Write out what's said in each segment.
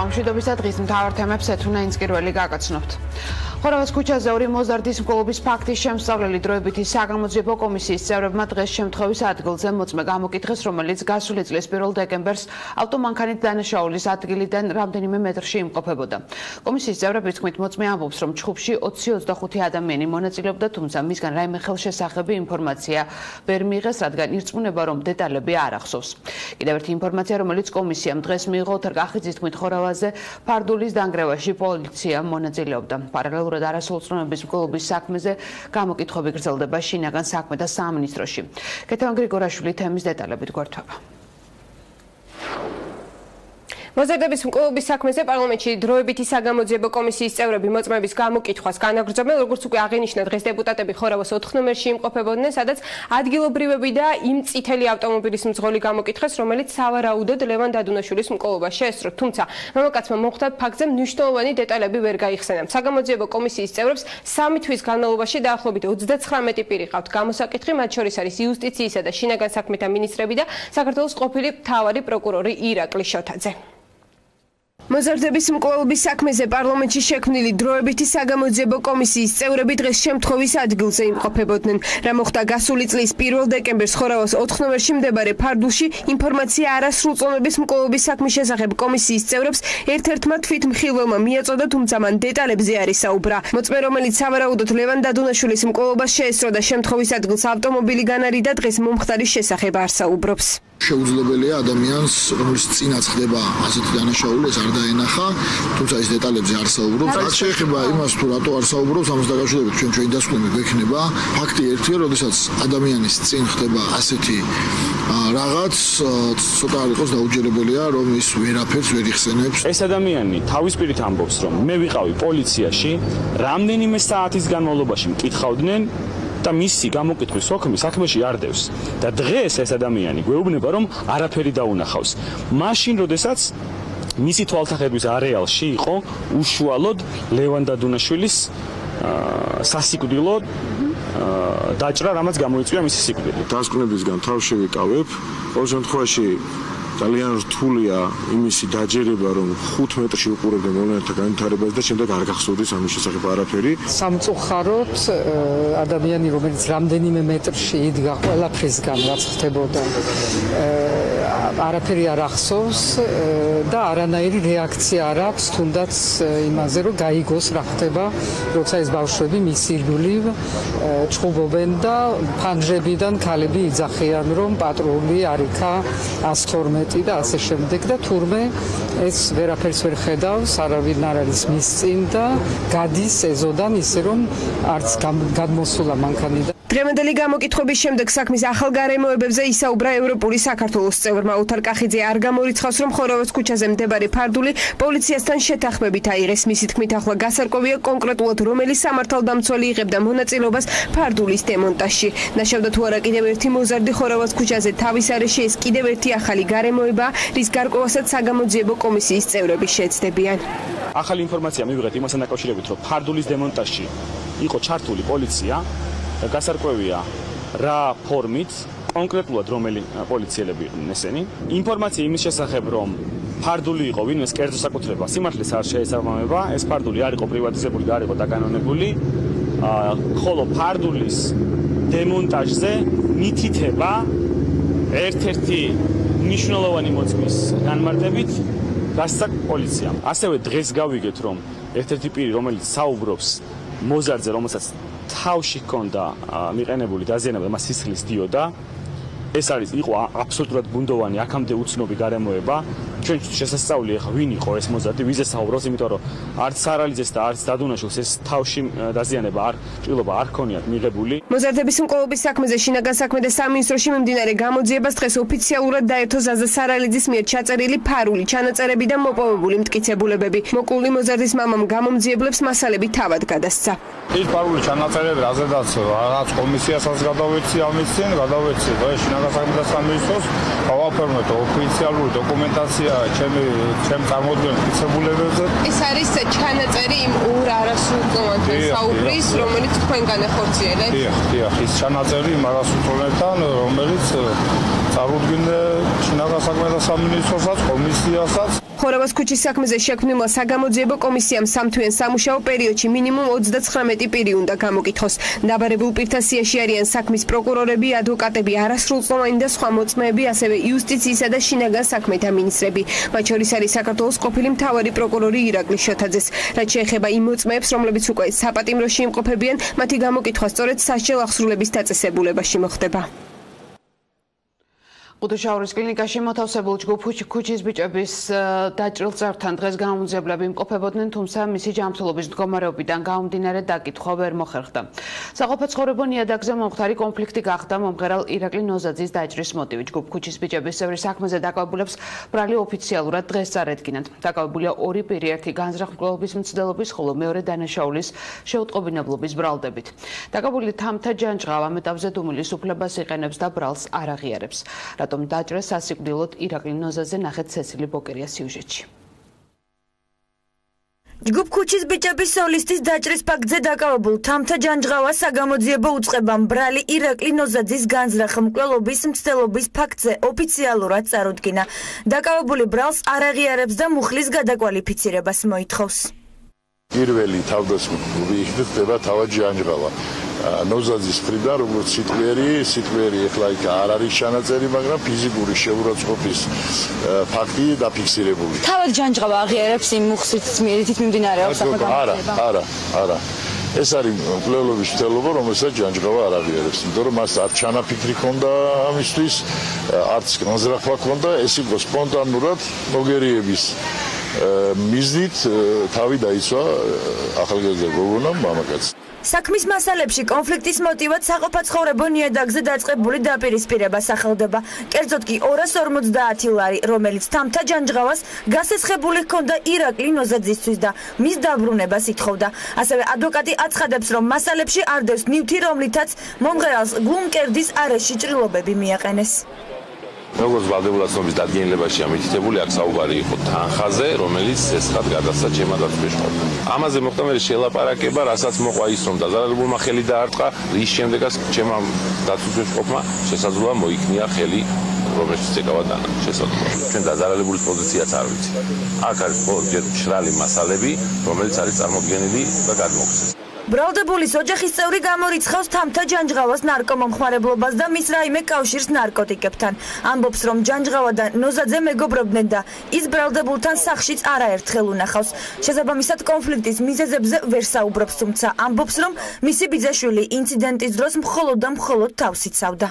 გამშვიდობის და დღის მთავარ თემებს ეთუნა ინსკირველი გაგაცნობთ. ხორავის ქუჩაზე ორი მოზარდის მკვლობის ფაქტის შემსწავლელი დროებითი საგამოძიებო კომისიის წევრებმა დღეს შემთხვევის ადგილზე მოწმე გამოკითხეს, რომელიც გასული წლის 1 დეკემბერს ავტომანქანით დანაშაულის ადგილიდან რამდენიმე მეტრში იმყოფებოდა. კომისიის წევრების თქმით, მოწმე ამბობს, რომ ჩხუბში 20-25 ადამიანი მონაწილეობდა, თუმცა მისგან რაიმე ხელშესახები ინფორმაცია ვერ მიიღეს, რადგან ირწმუნება, რომ დეტალები არ ახსოვს. კიდევ ერთი ინფორმაცია, რომელიც კომისიამ დღეს მიიღო, თერგახიძის თქმით, ხორავაზე ფარდულის დანგრევაში პოლიცია მონაწილეობდა. პარალელურად არასრულწლოვნების მკვლობის საქმეზე გამოკითხვები გრძელდება შინაგან საქმეთა სამინისტროში. კეთევან გრიგორაშვილი თემის დეტალებით გვერდება. მოზარდების მკვლობის საქმეზე პარლამენტში დროებითი საგამოძიებო კომისიის წევრები მოწმეების გამოკითხვას განაგრძობენ, როგორც უკვე აღინიშნა, დღეს დეპუტატები ხორავას 4 ნომერში იმყოფებოდნენ, სადაც ადგილობრივები და იმ წითელი ავტომობილის მძღოლი გამოკითხეს, რომელიც სავარაუდოდ ლევან დადუნაშვილის მკვლობას შეესწრო, თუმცა მამაკაცმა მოხვდა ფაქტზე მნიშვნელოვანი დეტალები ვერ გაიხსენა. საგამოძიებო კომისიის წევრებს 3 თვის განმავლობაში დაახლოებით 39 პირი ყავთ გამოსაკითხი, მათ შორის არის იუსტიციისა და შინაგან საქმეთა მინისტრები და საქართველოს ყოფილი მთავარი პროკურორი ირაკლი შოთაძე. მოზარდების მკვლობის საქმეზე პარლამენტში შექმნილი დროებითი საგამოძიებო კომისიის წევრები დღეს შემთხვევის ადგილზე იმყოფებოდნენ. რა მოხდა გასული წლის 1 დეკემბერს ხორავას 4 ნომერში მდებარე ფარდულში, ინფორმაცია არასრულწლოვნების მკვლობის საქმის შესახებ კომისიის წევრებს ერთ-ერთმა თვითმხილველმა მიაწოდა, თუმცა მან დეტალებზე არ ისაუბრა. მოწმე, რომელიც სავარაუდოდ ლევან დადუნაშვილის მკვლობას შეესწრო და შემთხვევის ადგილს ავტომობილიდან არიდა, დღეს მომხდარის შესახებ არ საუბრობს. შეუძლებელია ადამიანს, რომელიც წინაც ხდება ასეთი დანაშაული, ეს არ დაენახა, თუმცა ეს დეტალებზე არ საუბრობს. რაც შეეხება იმას, თუ რატო არ საუბრობს, ამას დაკავშირებით ჩვენი დასკვნები გვექნება. ფაქტი ერთია, როდესაც ადამიანის წინ ხდება ასეთი რაღაც, ცოტა არ იყოს დაუჯერებელია, რომ ის ვერაფერს ვერ იხსენებს. ეს ადამიანი თავის პირით ამბობს, რომ მე ვიყავი პოლიციაში, რამდენიმე საათის განმავლობაში მკითხავდნენ და მისი გამოკითხვის საქმეში არ დევს. და დღეს ეს ადამიანი გვეუბნება, რომ არაფერი დაუნახავს. მაშინ, როდესაც მისი თვალსაჩინოს არეალში იყო უშუალოდ ლევან დადუნაშვილის სასიკვდილო დაჭრა, რამაც გამოიწვია მისი სიკვდილი. დასკვნებისგან თავში ვიკავებ. ყოველ შემთხვევაში ძალიან რთულია იმისი დაჯერება, რომ 5 მეტრში უყურებდნენ მოვლენათა განვითარებას და შემდეგ არ გახსოვდეს ამის შესახებ არაფერი. სამწუხაროდ ადამიანი, რომელიც რამდენიმე მეტრში იდგა ყველაფრისგან, რაც ხდებოდა, არაფერი არ ახსოვს და არანაირი რეაქცია არ აქვს, თუნდაც იმაზე, რომ გაიგოს რა ხდება, როცა ეს ბავშვები მის ირგვლივ ჩხუბობენ და ფანჯრებიდან ქალები იძახიან, რომ პატრული არ იქა 112 და ასე შემდეგ და თურმე ეს ვერაფერს ვერ ხედავს, არავინ არ არის მის წინ და გადის ეზოდან ისე რომ არც გადმოსულა მანქანიდან. დღევანდელი გამოკითხების შემდეგ საქმის ახალ გარემოებებზე ისაუბრა ევროპული საქართველოს წევრმა. თერგახიძე არ გამორიცხავს, რომ ხორავის ქუჩაზე მდებარე ფარდული პოლიციასთან შეთანხმებით აიღეს. მისი თქმით, ახლა გასარკვევია კონკრეტულად რომელი სამართალდამცველი იღებდა მონაწილეობას ფარდულის დემონტაჟში. ნაშევდა თუ არა კიდევ ერთი მოზარდი ხორავის ქუჩაზე თავის არეში, ეს კიდევ ერთი ახალი გარემოება, რის გარკვევასაც საგამოძიებო კომისიის წევრები შეეცდებიან. ახალი ინფორმაცია მივიღეთ იმასთან დაკავშირებით, რომ ფარდულის დემონტაჟში იყო ჩართული პოლიცია. გასარკვევია რა ფორმით, კონკრეტულად რომელი პოლიციელები იყვნენ ესენი. ინფორმაცია იმის შესახებ, რომ ფარდული იყო ვინმეს კერძო საკუთრება სიმართლეს არ შეესაბამება, ეს ფარდული არ იყო პრივატიზებული და არ იყო დაკანონებული, ხოლო ფარდულის დემონტაჟზე მითითება ერთ-ერთი მნიშვნელოვანი მოწმის განმარტებით გასცაკ პოლიციამ. ასევე დღეს გავიგეთ, რომ ერთ-ერთი პირი, რომელიც საუბრობს მოზარდზე, რომელსაც თავში ჰქონდა მიყენებული დაზიანება და მას სისხლის დიოდა, ეს იყო აბსოლუტურად ბუნდოვანი, აქამდე უცნობი გარემოება. ჩვენ შესასწავლია ხა ვინ იყო ეს მოზარდი, ვიზე საუბრობს, იმიტომ რომ არც სარალიძეს და არც დადუნაშვილს ეს თავში დაზიანება ჭრილობა არ ქონიათ მიღებული. მოზარდების მკვლობის საქმეზე შინაგან საქმეთა სამინისტროში მიმდინარე გამოძიებას დღეს ოფიციალურად დაერთო ზაზა სარალიძის მიერ ჩაწერილი ფარული ჩანაწერები და მოპოვებული მტკიცებულებები. მოკლული მოზარდის მამამ გამომძიებლებს მასალები თავად გადასცა. ის ფარული ჩანაწერები რაზედაც რაღაც კომისიასაც გადავეცი ამის წინ, გადავეცი შინაგან საქმეთა სამინისტროს, გავაფორმეთ ოფიციალური დოკუმენტაცია ჩემ წარმოდგენილ მტკიცებულებებზე. ეს არის ჩანაწერი იმ ორ არასრულწლოვანთან საუბრის, რომელიც თქვენ განახორციელეთ. დიახ, ის ჩანაწერი იმ არასრულწლოვანთან, რომელიც წარუდგინე შინაგან საქმეთა სამინისტროსაც, კომისიასაც. ხორავას ქუჩის საქმეზე შექმნილმა საგამოძიებო კომისიამ სამთვიან სამუშაო პერიოდში მინიმუმ 39 პირი უნდა გამოკითხოს. დაბარებულ პირთა სიაში არიან საქმის პროკურორები, ადვოკატები, არასრულწლოვანი და სხვა მოწმეები, ასევე იუსტიციისა და შინაგან საქმეთა მინისტრები. მათ შორის არის საქართველოს ყოფილი მთავარი პროკურორი ირაკლი შოთაძეს. რაც შეეხება იმ მოწმეებს, რომლებიც უკვე საპატიმროში იმყოფებიან, მათი გამოკითხვა სწორედ სასჯელ აღსრულების დაწესებულებაში მოხდება. ყუდუშაურის კლინიკაში მოთავსებულ ჯგუფ ქუჩის ბიჭების დაჭრილ წევრთან დღეს გამოძიებლები იმყოფებოდნენ, თუმცა მისი ჯანმრთელობის მდგომარეობიდან გამომდინარე დაკითხვა ვერ მოხერხდა. საყოფაცხოვრებო ნიადაგზე მომხდარი კონფლიქტი გახდა მომღერალ ირაკლი ნოზაძის დაჭრის მოტივი. ჯგუფ ქუჩის ბიჭების წევრი საქმეზე დაკავებულებს ბრალი ოფიციალურად დღეს წარედგინათ. დაკავებულია ორი პირი, ერთი განზრახმკვლელობის მცდელობის, ხოლო მეორე დანაშაულის შეუტყობინებლობის ბრალდებით. დაკავებული თამთა ჯანჯღავ ამ ეტაპზე დუმილის უფლებას იყენებს და ბრალს არ აღიარებს. რატომ დაჭრეს სასიკვდილოდ ირაკლი ნოზაძე ნახეთ ცეცილი ბოკერია სიუჟეტში. ჯგუფ ქუჩის ბიჭების სოლისტის დაჭრის ფაქტზე დაკავებულ თამთა ჯანჯღავას საგამოძიებო უწყებამ ბრალი ირაკლი ნოზაძის განზრახმკვლელობის მცდელობის ფაქტზე ოფიციალურად წარუდგინა. დაკავებული ბრალს არ აღიარებს და მუხლის გადაკვალიფიცირებას მოითხოვს. პირველი თავდასხმული ხდება თავად ჯანჯღავა. ნოზაძის მხრიდან როგორც სიტყვიერი ეხლა იქ არ არის ჩანაწერი, მაგრამ ფიზიკური შეურაცხყოფის ფაქტი დაფიქსირებული. თავად ჯანჯღავა აღიარებს იმ მუხლით მიმდინარეობს არა. ეს არის მკვლელობის მცდელობა, რომელსაც ჯანჯღავა არ აღიარებს, იმიტომ რომ მას არ ჩანაფიქრი ჰქონდა ამისთვის, არც განზრახვა ჰქონდა, ეს იყო სპონტანურად მოგერიების მიზნით თავი დაიცვა ახალგაზრდა გოგონამ მამაკაცს. საქმის მასალებში კონფლიქტის მოტივად საყოფაცხოვრებო ნიადაგზე დაწყებული დაპირისპირება სახელდება. კერძოდ კი 250 ლარი, რომელიც თამთა ჯანჯღავას გასესხებული ჰქონდა ირაკლი ნოზაძისთვის და მის დაბრუნებას ითხოვდა. ასევე ადვოკატი აცხადებს, რომ მასალებში არ დევს ნივთი, რომლითაც მომღერალს გულმკერდის არეში ჭრილობები მიაყენეს. როგორც ვალდებულაცნობის დადგენილებაშია მითითებული, აქ საუბარი იყო თანხაზე, რომელიც ესხად გადასცა ჩემმა დაცვისმყოფმა. ამაზე მოხდა მე შელაპარაკება, რასაც მოყვა ის, რომ დაზარალებულმა ხელი დაარტყა, რის შემდეგაც ჩემმა დაცვისმყოფმა შესაძლოა მოიქნია ხელი, რომელშიც ეკავა დანა. შესაძლოა. ჩვენ დაზარალებულის პოზიციაც არ ვიცი. აქ არის მხოლოდ მშრალი მასალები, რომელიც არის წარმოდგენილი და გადმოგვცეს. ბრალდებულის ოჯახის წევრი გამორიცხავს თამთა ჯანჯღავას ნარკომომხმარებლობას და მის რაიმე კავშირს ნარკოტიკებთან. ამბობს, რომ ჯანჯღავა და ნოზაძე მეგობრობდნენ და ის ბრალდებულთან სახლშიც არაერთხელ უნახავს. შესაბამისად კონფლიქტის მიზეზებზე ვერ საუბრობს, თუმცა ამბობს, რომ მისი ბიძაშვილი ინციდენტის დროს მხოლოდ და მხოლოდ თავს იცავდა.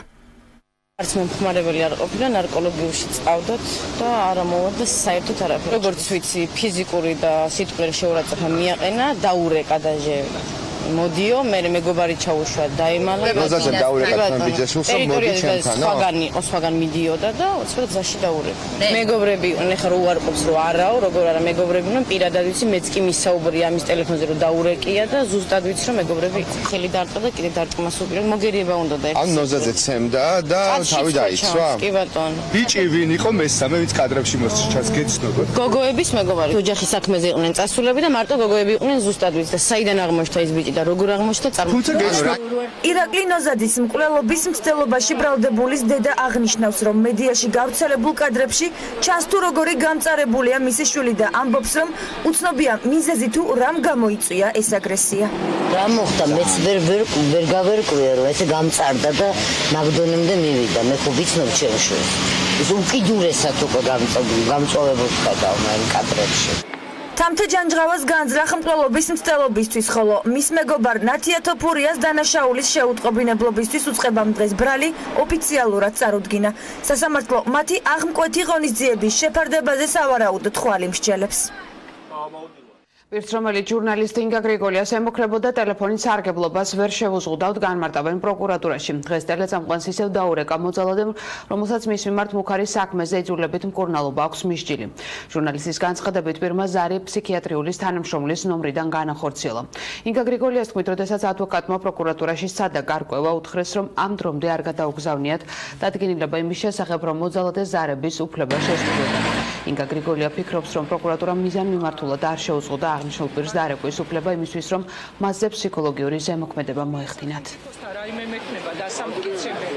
არც მომხმარებელი არ ყოფილა, ნარკოლოგიურში წავდოთ და არა მოვიდა საერთოდ არაფერი. როგორც ვიცი, ფიზიკური და სიტყვიერი შეურაცხყოფა მიაყენა, დაურეკა დაჟე მოდიო, მე მეგობარი ჩაუშვა დაემალა. ნოზაძე დაურეკა თან ბიძაშვილს, მოდი ჩემთან, სხვაგან მიდიოდა და უცბად გზაში დაურეკა. მეგობრები, ეხლა რო უარყოფს, რომ არაო, როგორ არა მეგობრები, რომ პირადად ვიცი, მეც კი მისაუბრია ამის ტელეფონზე, რომ დაურეკია და ზუსტად ვიცი, რომ მეგობრები ხელი დაარტყა და კიდე დარჭმას უპირა, მოგერიება უნდა და ან ნოზაძე ცემდა და თავი დაიცვა. კი ბატონო. ბიჭი ვინ იყო მესამე, ვინც კადრებში მოსჩას გეცნობოდ? გოგოების მეგობარი. ოჯახის საქმეზე იყვნენ წასულები და მარტო გოგოები იყვნენ ზუსტად ვიცი და საიდან აღმოჩნდა ის ბიჭი და როგორ აღმოჩნდა წარმოქმნა. ირაკლი ნოზაძის მკვლელობის მცდელობაში ბრალდებულის დედა აღნიშნავს, რომ მედიაში გავრცელებულ კადრებში ჩანს თუ როგორი გამწარებულია მისი შვილი და ამბობს, რომ უცნობია მიზეზი თუ რამ გამოიწვია ეს აგრესია. რა მოხდა, მეც ვერ გავერკვია, რომ ესე გამწარდა და მაგდონემდე მივიდა. მე ხო ვიცნობ ჩემ შვილს. ის უკიდურესად უკვე გამწოვებულდა და ამ კადრებში. თამთა ჯანჯღავას განზრახმკვლელობის მცდელობისთვის, ხოლო მის მეგობარ ნათია თოფურიას დანაშაულის შეუტყობინებლობისთვის უწყებამ დღეს ბრალი ოფიციალურად წარუდგინა. სასამართლო მათი აღმკვეთი ღონისძიების შეფარდებაზე სავარაუდოდ თვალი მსჯელებს. პირცრომელი ჟურნალისტი ინგა გრიგოლიას ემუქრებოდა ტელეფონის სარგებლობას ვერ შევუზღუდავთ განმარტავენ პროკურატურაში. დღეს ტელეწამყვანს ისევ დაურეკა მოძალადემ, რომელსაც მის მიმართ მუქარი საქმეზე იძულებით მკურნალობა აქვს მისჯილი. ჟურნალისტის განცხადებით პირმა ზარი ფსიქიატრიული თანამშრომლის ნომრიდან განახორციელა. ინგა გრიგოლიას თქმით, როდესაც ადვოკატმა პროკურატურაში სცადა გარკვევა, უთხრეს, რომ ამ დრომდე არ გადაუგზავნიათ დადგენილება იმის შესახებ, რომ მოძალადეს ზარების უფლება შესწავლიდა. ინგა გრიგოლია ფიქრობს, რომ პროკურატურამ მიზანმიმართულად არ შეუწყო და აღნიშნულ პირს დარეკვის უფლება იმისთვის, რომ მასზე ფსიქოლოგიური ზემოქმედება მოეხდინათ.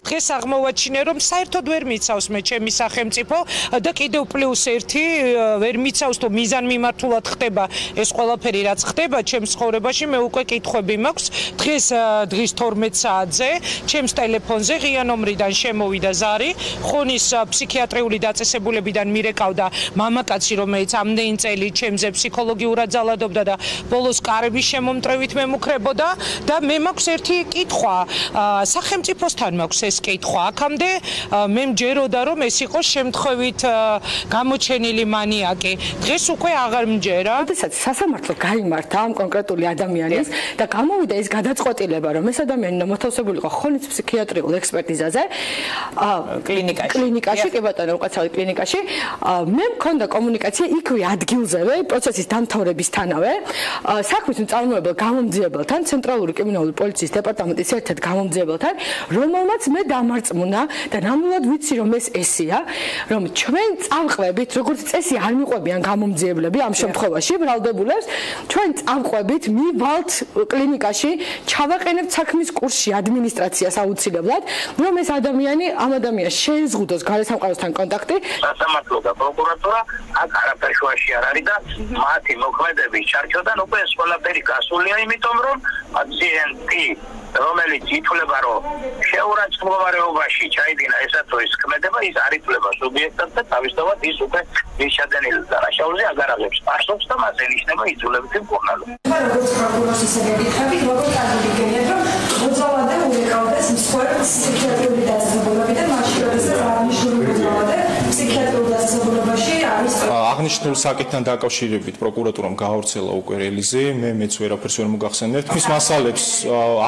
დღეს აღმოვაჩინე, რომ საერთოდ ვერ მიცავს მე ჩემი სახელმწიფო და კიდევ პლუს ერთი ვერ მიცავს, თუ მიზანმიმართულად ხდება ეს ყველაფერი, რაც ხდება ჩემს ცხოვრებაში. მე უკვე კითხვები მაქვს. დღეს დღის 12 საათზე ჩემს ტელეფონზე ღია ნომრიდან შემოვიდა ზარი, ხონის ფსიქიატრიული დაწესებულებიდან მირეკავდა მამაკაცი, რომელიც ამდენი წელი ჩემზე ფსიქოლოგიურად ძალადობდა და ბოლოს კარების შემომტრევით მემუქრებოდა და მე მაქვს ერთი კითხვა, სახელმწიფოსთან მაქვს ეს კითხვა. აქამდე მე მჯეროდა, რომ ეს იყოს შემთხვევით გამოჩენილი მანიაკი. დღეს უკვე აღარ მჯერა. როდესაც სასამართლო გაიმართა ამ კონკრეტული ადამიანის და გამოვიდა ეს გადაწყვეტილება, რომ ეს ადამიანი უნდა მოთავსებული იყო ხონის ფსიქიატრიულ ექსპერტიზაზე კლინიკაში, კი ბატონო, უკაცრავი კლინიკაში, მე მქონდა კომუნიკაცია იქვე ადგილზევე, პროცესის დამთავრებისთანავე, საქმის მწარმოებელ გამომძიებელთან, ცენტრალური კრიმინალური პოლიციის დეპარტამენტის ერთ-ერთ გამომძიებელთან, რომელმაც მე დამარწმუნა და ნამდვილად ვიცი, რომ ეს ესეა, რომ ჩვენ წამყვებით, როგორც წესი არ მიყვებიან გამომძიებლები ამ შემთხვევაში ბრალდებულებს, ჩვენ წამყვებით მივალთ კლინიკაში, ჩავაყენებთ საქმის კურსში ადმინისტრაციას აუცილებლად, რომ ეს ადამიანი ამ ადამიანს შეეზღუდოს გარესამყაროსთან კონტაქტი. სასამართლო და პროკურატურა აქ არაფერ შუაში არ არის და მათი მოქმედების ჩარჩოდან უკვე ეს ყველაფერი გასულია, იმიტომ რომ პაციენტი რომელიც ითვლება, რომ შეურაცხ მდგომარეობაში ჩაიდინა ესა თუ ის ქმედება, ის არ ითვლება სუბიექტად და თავისთავად ის უკვე ის ჩადენილი დანაშაულზე აღარ აღებს პასუხს და მას ენიშნება იძულებითი მკურნალობა. როგორც პროკურორის ისე გეკითხებით, როგორ წარმოიდგენიათ, რომ მოძალადე უნიკალდეს მსხვერპლ ფსიქიატრიული დაწესებულებიდან მაშინ, როდესაც აღნიშნული მოძალადე ფსიქიატრიულ დაწესებულებაში არის. აღნიშნულ საკითხთან დაკავშირებით პროკურატურამ გაავრცელა უკვე რელიზი, მეც ვერაფერს ვერ მოგახსენებთ. მის მასალებს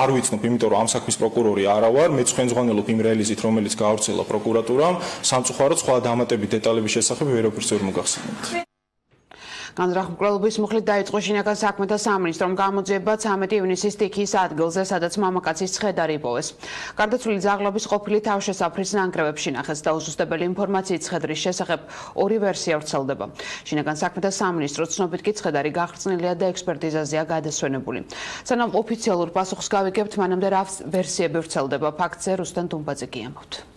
არ ვიცნობ, იმიტომ რომ ამ საქმის პროკურორი არა ვარ, მეც ხვენძღვანელობ იმ რელიზით, რომელიც გაავრცელა პროკურატურამ, სამწუხაროდ სხვა დამატებით დეტალების შესახებ ვერაფერს ვერ მოგახსენებთ. განზრახმკვლელობის მუხლით დაიწყო შინაგან საქმეთა სამინისტრომ გამოძიება 13 ივნისის სტიქიის ადგილზე, სადაც მამაკაცის ცხედარი იპოვეს. გარდაცვლილი ძაღლების ყოფილი თავშესაფრის ნანგრევებში ნახეს და უზუსტებელი ინფორმაციით ცხედრის შესახებ ორი ვერსია ვრცელდება. შინაგან საქმეთა სამინისტრო ცნობით კი ცხედარი გახრწნილია და ექსპერტიზაზეა გადასვენებული. სანამ ოფიციალურ პასუხს გავიგებთ, მანამდე რა ვერსიები ვრცელდება, ფაქტზე რუსტენ დუმბაძე კი ამბობთ.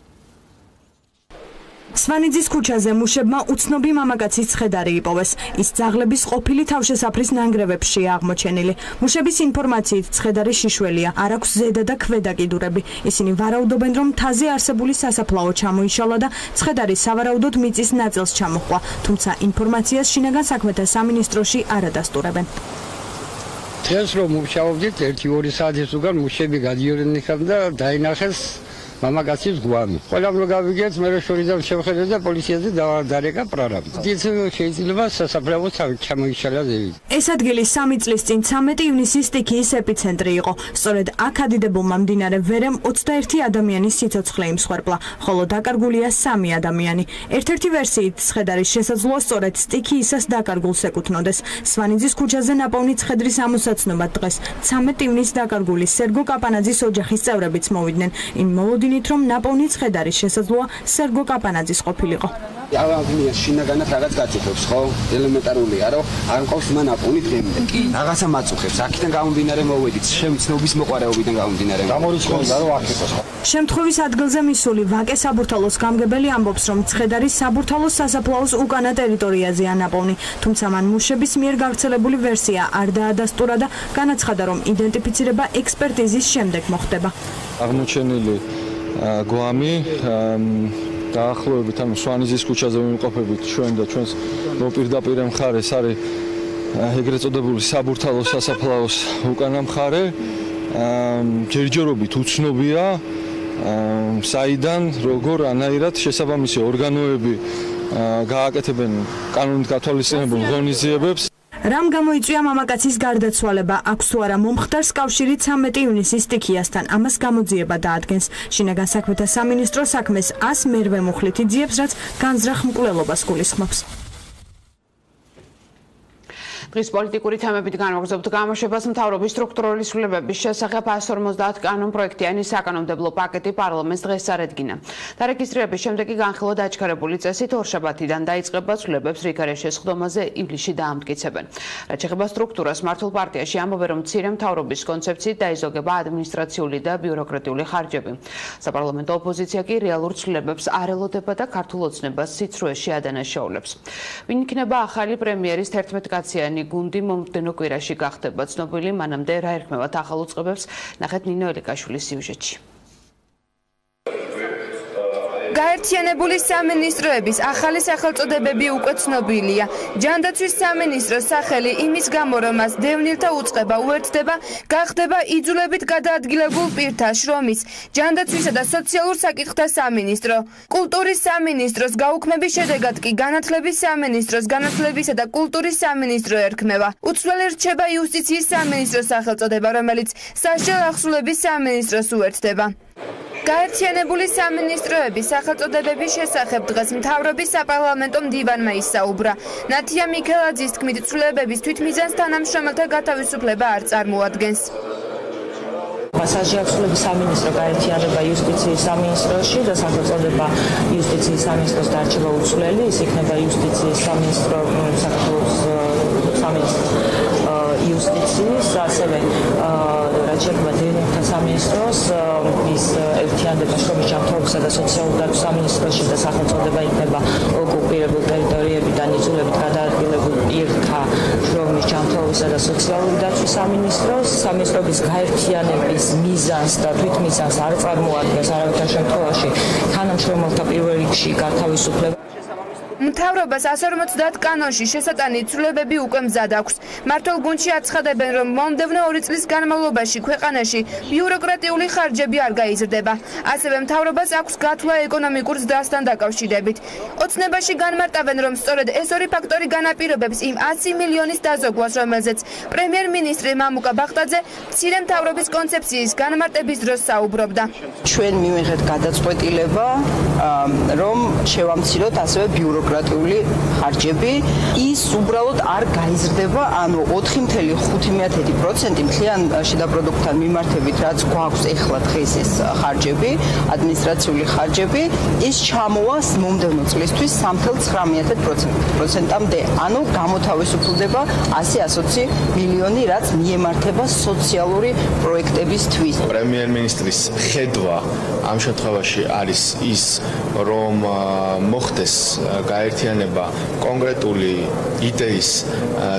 სვანიძის ქუჩაზე მუშებმა უცნობი მამაკაცის ცხედარი იპოვეს. ის ძაღლების ყოფილი თავშესაფრის ნანგრევებშია აღმოჩენილი. მუშების ინფორმაციით ცხედარი შიშველია, არ აქვს ზედა და ქვედა კიდურები. ისინი ვარაუდობენ, რომ მთაზე არსებული სასაფლაო ჩამოიშალა და ცხედარი სავარაუდოდ მიწის ნაწილს ჩამოჰყვა, თუმცა ინფორმაციას შინაგან საქმეთა სამინისტროში არ ადასტურებენ. დღეს რომ მუშაობდით 1-2 საათის უკან მუშები გადიოდნენ იქან და დაინახეს მამაკაცის გვამი. ყველამ რო გავიგეთ, მე შორიდან შევხედეთ და პოლიციაზე დარეკა პრარამი. შეიძლება სასაფლაო ჩამოიშალა ზევით. ეს ადგილი 3 წლის წინ 13 ივნისის სტიქიის ეპიცენტრი იყო. სწორედ აქ ადიდებულმა მდინარე ვერემ 21 ადამიანის სიცოცხლე იმსხვერპლა, ხოლო დაკარგულია 3 ადამიანი. ერთ-ერთი ვერსიით ცხედარის შესაძლოა სწორედ სტიქიისას დაკარგულს ეკუთვნოდეს. სვანიძის ქუჩაზე ნაპოვნი ცხედრის ამოსაცნობად დღეს 13 ივნისს დაკარგული სერგო კაპანაძის ოჯახის წევრებიც მოვიდნენ. იმ მოლოდინით, რომ ნაპოვნი ცხედარის შესაძლოა სერგო კაპანაძის ყოფილიყო. ავადმია შინაგანად რაღაც გაწუხებს, ხო? ელემენტარულია, რომ არ მყავს მან აპონი დღემდე. რაღაცა მაწუხებს, აქედან გამომდინარე მოვედით, შემცნობის მოყარეობიდან გამომდინარე. გამორიცხავდა, რომ აქ იყოს, ხო? შემთხვევის ადგილზე მისული ვაკე საბურთალოს გამგებელი ამბობს, რომ ცხედარი საბურთალოს სასაფლაოს უკანა ტერიტორიაზეა ნაპოვნი, თუმცა მან მუშების მიერ გავრცელებული ვერსია არ დაადასტურა და განაცხადა, რომ იდენტიფიცირება ექსპერტიზის შემდეგ მოხდება. აღმოჩენილი გვამი დაახლოებით სვანიძის ქუჩაზე ვიმყოფებით ჩვენ და ჩვენს მოპირდაპირე მხარეს არის ეგრეთ წოდებული საბურთალოს სასაფლაოს უკანა მხარე. ჯერჯერობით უცნობია საიდან როგორ ანაირად შესაბამისი ორგანოები გააკეთებენ კანონით გათვალისწინებულ ღონისძიებებს. რამ გამოიწვია მამაკაცის გარდაცვალება, აქვს თუ არა მომხდარს კავშირი 13 ივნისის სტიქიასთან, ამას გამოძიება დაადგენს. შინაგან საქმეთა სამინისტრო საქმეს 100 მერვე მუხლით იძიებს, რაც განზრახ მკვლელობას გულისხმობს. დღის პოლიტიკური თემებით განვაგრძობთ გამოშვებას მთავრობის სტრუქტურული ცვლილებების შესახებ 150 კანონ პროექტიანი საკანონმდებლო პაკეტი პარლამენტს დღეს წარედგინა. დარეგისტრირების შემდეგ კი განხილვა დაჩქარებული წესით ორშაბათიდან დაიწყება ცვლილებებს რიგარეშე სხდომაზე ივლისში დაამტკიცებენ. რაც შეეხება სტრუქტურას, მართულ პარტიაში ამბობენ, რომ მცირე მთავრობის კონცეფციით დაიზოგება ადმინისტრაციული და ბიუროკრატიული ხარჯები. საპარლამენტო ოპოზიცია კი რეალურ ცვლილებებს არ ელოდება და ქართულ ოცნებას სიცრუეში ადანაშაულებს. ვინ იქნება ახალი პრემიერის 11-კაციანი გუნდი მომდევნო კვირაში გახდება ცნობილი, მანამდე რა ერქმევათ ახალ უწყებებს, ნახეთ ნინო ელიკაშვილის სიუჟეტში. გაერთიანებული სამინისტროების ახალი სახელწოდებები უკვე ცნობილია. ჯანდაცვის სამინისტროს სახელი იმის გამო, რომ მას დევნილთა უწყება უერთდება, გახდება იძულებით გადაადგილებულ პირთა შრომის, ჯანდაცვისა და სოციალურ საკითხთა სამინისტრო. კულტურის სამინისტროს გაუქმების შედეგად კი განათლების სამინისტროს განათლებისა და კულტურის სამინისტრო ერქმევა. უცვლელი რჩება იუსტიციის სამინისტროს სახელწოდება, რომელიც სასჯელ ახსულების სამინისტროს უერთდება. გაერთიანებული სამინისტროების სახელწოდებების შესახებ დღეს მთავრობის საპარლამენტო მდივანმა ისაუბრა. ნათია მიქელაძის თქმით, ცვლილებების თვითმიზანს თანამშრომელთა გათავისუფლება არ წარმოადგენს. სასჯელ ახსულების სამინისტრო გაერთიანება იუსტიციის სამინისტროში და სახელწოდება იუსტიციის სამინისტროს დარჩება უცვლელი, ის იქნება იუსტიციის სამინისტრო საქართველოს სამინისტრო იუსტიციის, ასევე რაც შეეხება დევნილთა სამინისტროს, ის ერთიანდება შრომის ჯანმრთელობისა და სოციალურ დაცვის სამინისტროში და სახელწოდება იქნება ოკუპირებულ ტერიტორიებიდან იძულებით გადაადგილებულ პირთა შრომის ჯანმრთელობისა და სოციალური დაცვის სამინისტროს. სამინისტროების გაერთიანების მიზანს და თვითმიზანს არ წარმოადგენს არავითარ შემთხვევაში თანამშრომელთა პირველ რიგში გათავისუფლება. მთავრობას 150 კანონში შესატანი ცვლილებები უკვე მზად აქვს. მართულ გუნდში აცხადებენ, რომ მომდევნო 2 წლის განმავლობაში ქვეყანაში ბიუროკრატიული ხარჯები არ გაიზრდება. ასევე მთავრობას აქვს გათვლა ეკონომიკურ ზრდასთან დაკავშირებით. ოცნებაში განმარტავენ, რომ სწორედ ეს ორი ფაქტორი განაპირობებს იმ 100 მილიონის დაზოგვას, რომელზეც პრემიერ-მინისტრი მამუკა ბახტაძე მცირე მთავრობის კონცეფციის განმარტების დროს საუბრობდა. ჩვენ მივიღეთ გადაწყვეტილება, რომ შევამციროთ ასევე ბიუროკრატიული ხარჯები, ის უბრალოდ არ გაიზრდება, ანუ 4.5% მთლიან შიდა პროდუქტთან მიმართებით, რაც გვაქვს ეხლა დღეს ეს ხარჯები, ადმინისტრაციული ხარჯები, ის ჩამოვა მომდევნო წლისთვის 3.9%-მდე, ანუ გამოთავისუფლდება 100-120 მილიონი, რაც მიემართება სოციალური პროექტებისთვის. პრემიერ-მინისტრის ხედვა ამ შემთხვევაში არის ის, რომ მოხდეს გაერთიანება კონკრეტული იდეის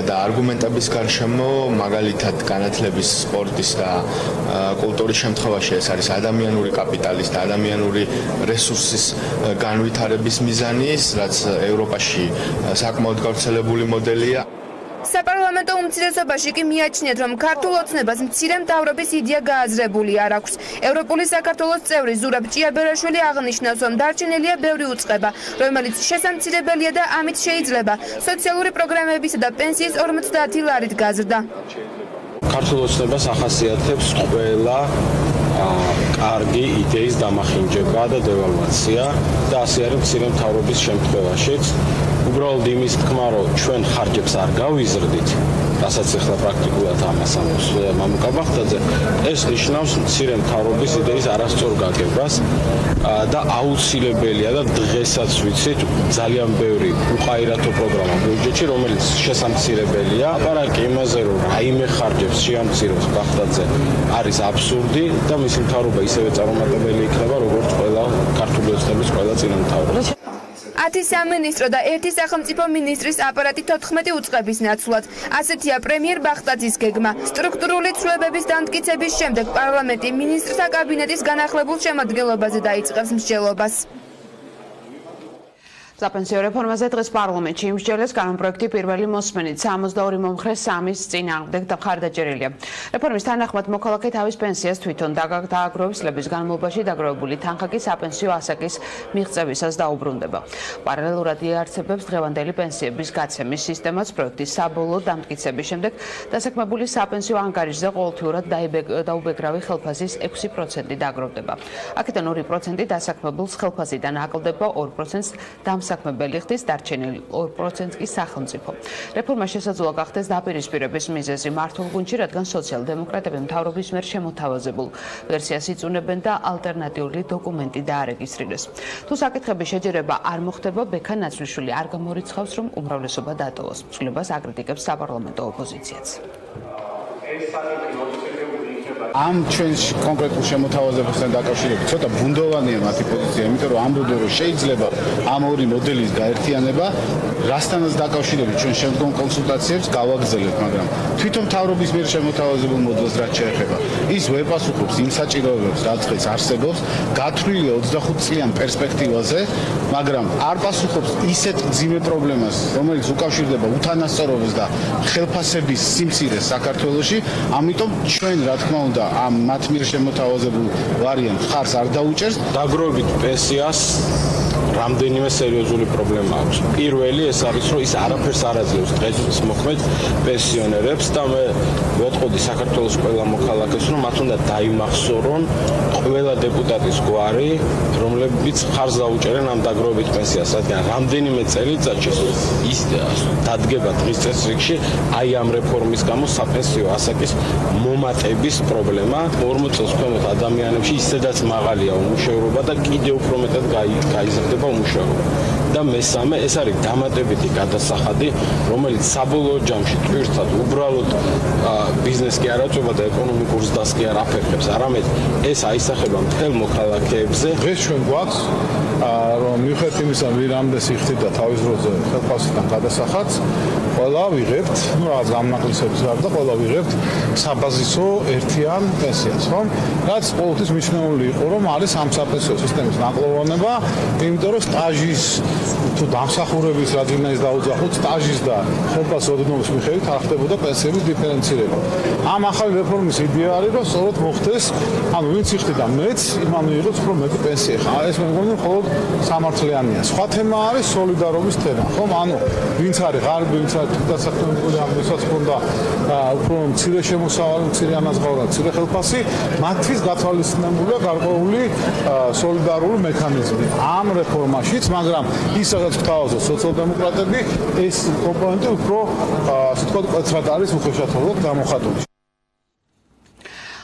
და არგუმენტების გარშემო, მაგალითად განათლების, სპორტის და კულტურის შემთხვევაში ეს არის ადამიანური კაპიტალის და ადამიანური რესურსის განვითარების მიზანის, რაც ევროპაში საკმაოდ გავრცელებული მოდელია. საპარლამენტო უმცირესობაში კი მიაჩნიათ, რომ ქართულ ოცნებას მცირე მთავრობის იდეა გააზრებული არ აქვს. ევროპული საქართველოს წევრი ზურაბ ჭიაბერაშვილი აღნიშნავს, რომ დარჩენილია ბევრი უწყება, რომელიც შესამცირებელია და ამით შეიძლება სოციალური პროგრამებისა და პენსიის 50 ლარით გაზრდა. ქართულ ოცნებას ახასიათებს ყველა კარგი იდეის დამახინჯება და devalvatsiya და ასე არის მცირე მთავრობის შემთხვევაშიც. უბრალოდ იმის თქმა, რომ ჩვენ ხარჯებს არ გავიზრდით, რასაც ახლა პრაქტიკულად ამას ამბობს მამუკა ბახტაძე, ეს ნიშნავს მცირე მთავრობის იდეის არასწორ გაგებას და აუცილებელია და დღესაც ვიცით ძალიან ბევრი უყაირათო პროგრამა ბიუჯეტში, რომელიც შესამცირებელია. ლაპარაკი იმაზე, რომ რაიმე ხარჯებს შეამციროს ბახტაძე, არის აბსურდი და მისი მთავრობა ისევე წარუმატებელი იქნება, როგორც ყველა ქართული ოცნების ყველა წინამთავრობა. 10 სამინისტრო და 1 სახელმწიფო მინისტრის აპარატი 14 უწყების ნაცვლად. ასეთია პრემიერ ბახტაძის გეგმა. სტრუქტურული ცვლილებების დამტკიცების შემდეგ პარლამენტი მინისტრთა კაბინეტის განახლებულ შემადგენლობაზე დაიწყებს მსჯელობას. საპენსიო რეფორმაზე დღეს პარლამენტში იმსჯელეს კანონპროექტი პირველი მოსმენით 62 მომხრე 3-ის წინააღმდეგ მხარდაჭერილია. რეფორმის თანახმად მოქალაქე თავის პენსიას თვითონ დააგროვებს, წლების განმავლობაში დაგროვებული თანხა კი საპენსიო ასაკის მიღწევისას დაუბრუნდება. პარალელურად იარსებებს დღევანდელი პენსიების გაცემის სისტემას პროექტის საბოლოო დამტკიცების შემდეგ დასაქმებული საპენსიო ანგარიშზე ყოველთვიურად დაუბეგრავი ხელფასის 6% დაგროვდება. აქედან 2% დასაქმებულს ხელფასიდან აკლდება, 2%-ს მოსაქმებელი ხდის, დარჩენილი 2% კი სახელმწიფო. რეფორმა შესაძლოა გახდეს დაპირისპირების მიზეზი მართულ გუნდში, რადგან სოციალ-დემოკრატები მთავრობის მიერ შემოთავაზებულ ვერსიას იწუნებენ და ალტერნატიული დოკუმენტი დაარეგისტრირეს. თუ საკითხების შეჯერება არ მოხდება, ბექა ნაცვლიშვილი არ გამორიცხავს, რომ უმრავლესობა დატოვოს. ცვლილებას აკრიტიკებს საპარლამენტო ოპოზიციაც. ამ ჩვენს კონკრეტულ შემოთავაზებასთან დაკავშირებით ცოტა ბუნდოვანია მათი პოზიცია, იმიტომ რომ ამბობენ რომ შეიძლება ამ ორი მოდელის გაერთიანება, რასთანაც დაკავშირებით ჩვენ შემდგომ კონსულტაციებს გავაგრძელებთ, მაგრამ თვითონ მთავრობის მიერ შემოთავაზებულ მოდელს რაც შეეხება, ის ვეპასუხობს იმ საჭიროებებს, რაც დღეს არსებობს, გათვლილია 25 წლიან პერსპექტივაზე, მაგრამ არ პასუხობს ისეთ მძიმე პრობლემას, რომელიც უკავშირდება უთანასწორობას და ხელფასების სიმცირეს საქართველოში, ამიტომ ჩვენ რა თქმა უნდა ამ მათ მიერ შემოთავაზებულ ვარიანტს ხარს არ დაუჭერს. დაგროვებით პენსიას რამდენიმე სერიოზული პრობლემა აქვს. პირველი ეს არის, რომ ის არაფერს არ აძლევს დღეს მოქმედ პენსიონერებს და მე ვეთყოდი საქართველოს ყველა მოქალაქეს, რომ მათ უნდა დაიმახსოვრონ ყველა დეპუტატის გვარი, რომლებიც ხარს დაუჭერენ ამ დაგროვებით პენსიას, რადგან რამდენიმე წელიწადში ის დადგება დღის წესრიგში აი ამ რეფორმის გამო საპენსიო ასაკის მომატების პრობლემა. 40 წელს ქვემოთ ადამიანებში ისედაც მაღალია უმუშევრობა და კიდევ უფრო მეტად გაიზრდება უმუშევრობა. და მესამე, ეს არის დამატებითი გადასახადი, რომელიც საბოლოო ჯამში ტვირთად უბრალოდ ბიზნეს კი არ აწვება და ეკონომიკურ ზრდას კი არ აფერხებს, არამედ ეს აისახება მთელ მოქალაქეებზე. დღეს ჩვენ გვაქვს რომ მიუხედავად იმისა, ვინ ამდენ სიხდით და თავის დროზე ხელფასთან გადასახადს, ყველა ვიღებთ, რაღაც გამონაკლისების გარდა, ყველა ვიღებთ საბაზისო ერთიან პენსიას, რომ რაც ყოველთვის მიჩნეული იყო, რომ არის ამ საპენსიო სისტემის ნაკლოვანება, იმიტომ რომ სტაჟის თუ დამსახურების რადგან ის დაუძახოთ სტაჟის და ხელფასის ოდენობის მიხედვით არ ხდებოდა პენსიების დიფერენცირება. ამ ახალი რეფორმის იდეა არის, რომ სწორედ მოხდეს, ანუ ვინც იხდიდა მეც, იმან მიიღოს უფრო მეტი პენსია. ეს მე მგონი მხოლოდ სამართლიანია. სხვა თემა არის სოლიდარობის თემა, ხომ? ანუ ვინც არის ღარიბი, ვინც არის დასაქმებული, ამ ვისაც ჰქონდა უფრო მცირე შემოსავალი, მცირე ანაზღაურება, მცირე ხელფასი, მათთვის გათვალისწინებულია გარკვეული სოლიდარული მექანიზმი. ამ რეფორმაშიც, მაგრამ ისაც გვთავაზობთ სოციალ-დემოკრატები, ეს კომპონენტი უფრო ასე ვთქვათ, კვეთრად არის უხეშათაურად გამოხატული.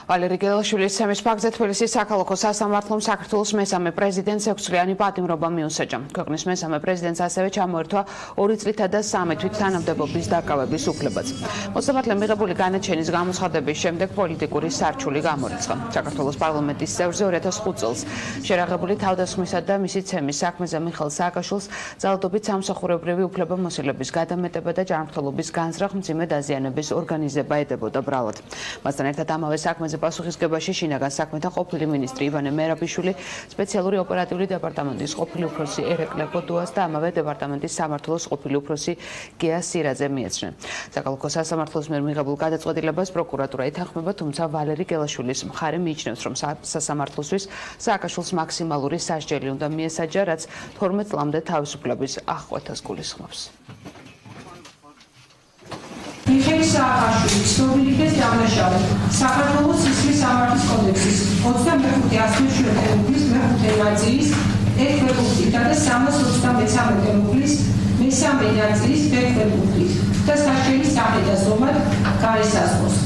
ვალერი გელაშვილის სემის ფაქტზე თბილისის საქალაქო სასამართლომ საქართველოს მესამე პრეზიდენტს 6-წლიანი პატიმრობა მიუსაჯა. ქვეყნის მესამე პრეზიდენტს ასევე ჩამოერთვა 2 წლითა და 3 თვით თანამდებობის დაკავების უფლებაც. მოსამართლემ მიღებული განაჩენის გამოცხადების შემდეგ პოლიტიკური სარჩული გამორიცხა. საქართველოს პარლამენტის წევრზე 2005 წელს შერაღებული თავდასხმისა და მისი ცემის საქმეზე მიხეილ სააკაშვილს ძალადობით სამსახურებრივი უფლებამოსილების გადამეტება და ჯანმრთელობის განზრახ მძიმე დაზიანების ორგანიზება ედებოდა ბრალად. მასთან ერთად ამავე საქმეზე პასუხისგებაში შინაგან საქმეთა ყოფილი მინისტრი ივანე მერაბიშვილი, სპეციალური ოპერატიული დეპარტამენტის ყოფილი უფროსი ერეკლე კოდუას და ამავე დეპარტამენტის სამმართველოს ყოფილი უფროსი გია სირაძე მიეცნენ. საკალათო სასამართლოს მიერ მიღებულ გადაწყვეტილებას პროკურატურა ეთანხმება, თუმცა ვალერი გელაშვილის მხარე მიიჩნევს, რომ სასამართლოსთვის სააკაშვილს მაქსიმალური სასჯელი უნდა მიესაჯა, რაც 12 წლამდე თავისუფლების აღკვეთას გულისხმობს. მიხეილ სააკაშვილის ცნობილი დღეს დამნაშავე საქართველოს სისხლის სამართლის კოდექსის 25-107 მუხლის მეხუთე ნაწილის 1 პუნქტითა და 323 მუხლის მესამე ნაწილის 1 პუნქტით და სასჯელის სახედას რომად გარისაზღვროს.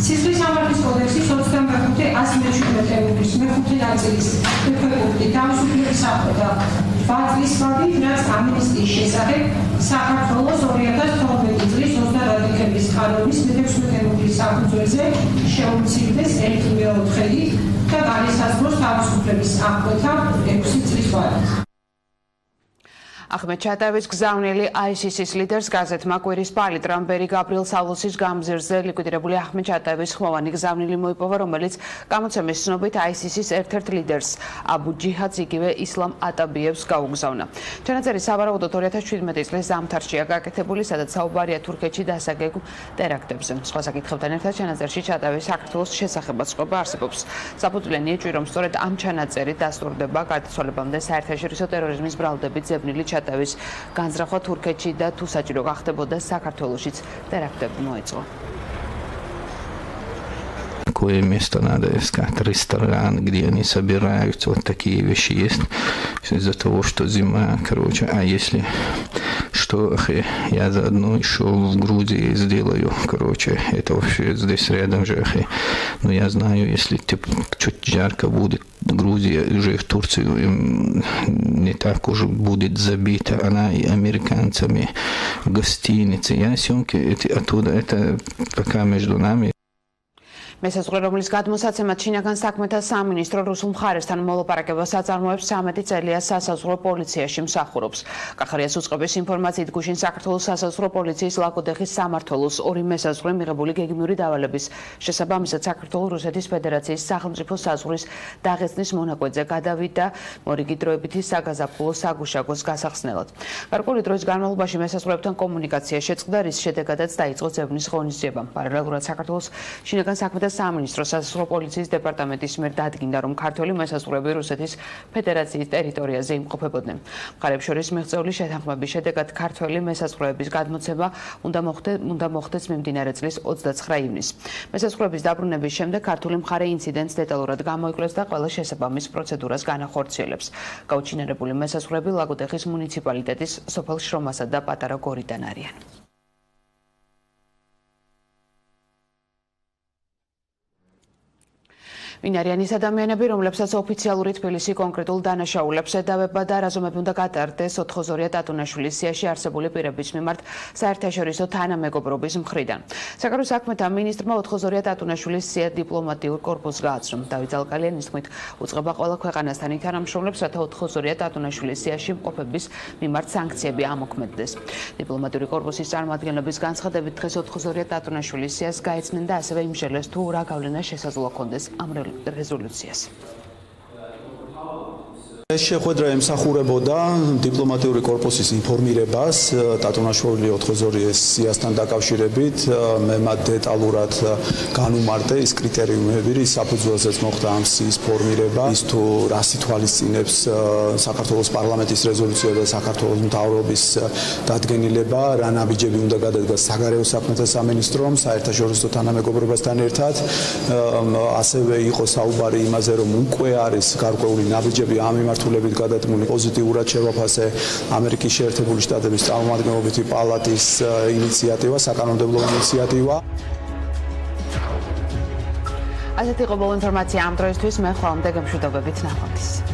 სისხლის სამართლის კოდექსის 25-117 მუხლის მეხუთე ნაწილის 1 პუნქტით თავისუფლების აღკვეთა 8 წლის ვადით, რაც ამნისტიის შესახებ საქართველოს 2012 წლის 28 დეკემბრის კანონის 16 მუხლის საფუძველზე შეუმცირდეს 1/4 და გარისაზღვროს თავისუფლების აღკვეთა 6 წლის ვადით. ახმედ ჩატაევის გზავნილი ISIS-ის ლიდერს გაზეთმა კვირის პალი ტრამპერი გაბრიელ სავლოსის გამზირზე ლიკვიდირებული ახმედ ჩატაევის ხმოვანი გზავნილი მოიპოვა, რომელიც გამოცემის ცნობით ISIS-ის ერთ-ერთ ლიდერს აბუ ჯიჰადს იგივე ისლამ ატაბიევს გაუგზავნა. ჩანაწერი სავარაუდოდ 2017 წლის ზამთარშია გაკეთებული, სადაც საუბარია თურქეთში დასაგეგმ ტერაქტებზე. სხვა საკითხებთან ერთად ჩანაწერში ჩატაევის საქართველოს შესახებაც ყვება არსებობს. საფუძვლიანი ეჭვი, რომ სწორედ ამ ჩანაწერით დასტურდება გარდაცვალებამდე საერთაშორისო ტერორიზმის ბრალდებით ზებნილი ჩატაევის განზრახვა თურქეთში და თუ საჭირო გახდებოდა საქართველოშიც ტერაქტები მოეწყო. какое место надо искать, ресторан, где они собираются, вот такие вещи есть, из-за того, что зима, короче, а если что, я заодно еще в Грузии сделаю, короче, это вообще здесь рядом же, но я знаю, если чуть жарко будет, Грузия уже в Турцию не так уже будет забита, она и американцами в гостинице. Я съемки оттуда, это пока между нами. მესაზღვრე, რომლის გადმოსაცემად შინაგან საქმეთა სამინისტრო რუსულ მხარესთან მოლაპარაკებას აწარმოებს 13 წელია სასაზღვრო პოლიციაში მსახურობს. კახარიას უწყების ინფორმაციით გუშინ საქართველოს სასაზღვრო პოლიციის ლაკოდეხის სამმართველოს 2 მესაზღვრე მიღებული გეგმიური დავალების შესაბამისად საქართველოს რუსეთის ფედერაციის სახელმწიფო საზღვრის დაღესტნის მონაკვეთზე გადავიდა მორიგი დროებითი საგაზაფხულო საგუშაგოს გასახსნელად. გარკვეული დროის განმავლობაში მესაზღვრეებთან კომუნიკაცია შეწყდა, რის შედეგადაც დაიწყო ძებნის ღონისძიება. პარალელურად საქართველოს შინაგან საქმეთა სამინისტროს სასაზღვრო პოლიციის დეპარტამენტის მიერ დადგინდა, რომ ქართველი მესაზღვრეები რუსეთის ფედერაციის ტერიტორიაზე იმყოფებოდნენ. მხარებს შორის მიღწეული შეთანხმების შედეგად ქართველი მესაზღვრეების გადმოცემა უნდა მოხდეს მიმდინარე წლის 29 ივნისს. მესაზღვრეების დაბრუნების შემდეგ ქართული მხარე ინციდენტს დეტალურად გამოიკვლევს და ყველა შესაბამის პროცედურას განახორციელებს. გაუჩინარებული მესაზღვრეები ლაგოდეხის მუნიციპალიტეტის სოფელ შრომასა და პატარა გორიდან არიან. ვინ არიან ის ადამიანები, რომლებსაც ოფიციალური თბილისი კონკრეტულ დანაშაულებს ედავება და რაზომები უნდა გატარდეს ოთხოზორია ტატუნაშვილის სიაში არსებული პირების მიმართ საერთაშორისო თანამეგობრობის მხრიდან. საკუთრივ საქმეთა მინისტრმა ოთხოზორია ტატუნაშვილის სია დიპლომატიურ კორპუსს გააცნო. დავით ზალკალიანის თქმით, უწყება ყველა ქვეყანასთან ითანამშრომლებს, რათა ოთხოზორია ტატუნაშვილის სიაში მყოფების მიმართ სანქციები ამოქმედდეს. დიპლომატიური კორპუსის წარმომადგენლების განცხადებით, დღეს ოთხოზორია ტატუნაშვილის სიას გაეცნენ და ასევე იმშელეს თუ რა გავლენა შესაძლოა ჰქონდეს ამ რეზოლუციას. ეს შეხვედრა ემსახურებოდა დიპლომატიური კორპუსის ინფორმირებას ტატუნაშვილი ოთხოზორიეს სიასთან დაკავშირებით. მე მათ დეტალურად განუმარტე ის კრიტერიუმები, რის საფუძველზეც მოხდა ამ სიის ფორმირება, ის თუ რას ითვალისწინებს საქართველოს პარლამენტის რეზოლუცია და საქართველოს მთავრობის დადგენილება, რა ნაბიჯები უნდა გადადგას საგარეო საქმეთა სამინისტრომ საერთაშორისო თანამეგობრობასთან ერთად. ასევე იყო საუბარი იმაზე, რომ უკვე არის გარკვეული ნაბიჯები ამ მიმართულებით გადადგმული. პოზიტიურად შევაფასე ამერიკის შეერთებული შტატების წარმომადგენლობითი პალატის ინიციატივა, საკანონმდებლო ინიციატივა. ასეთი იყო ბოლო ინფორმაცია ამ დროისთვის. მე ხვალამდე გემშვიდობებით, ნახვამდის.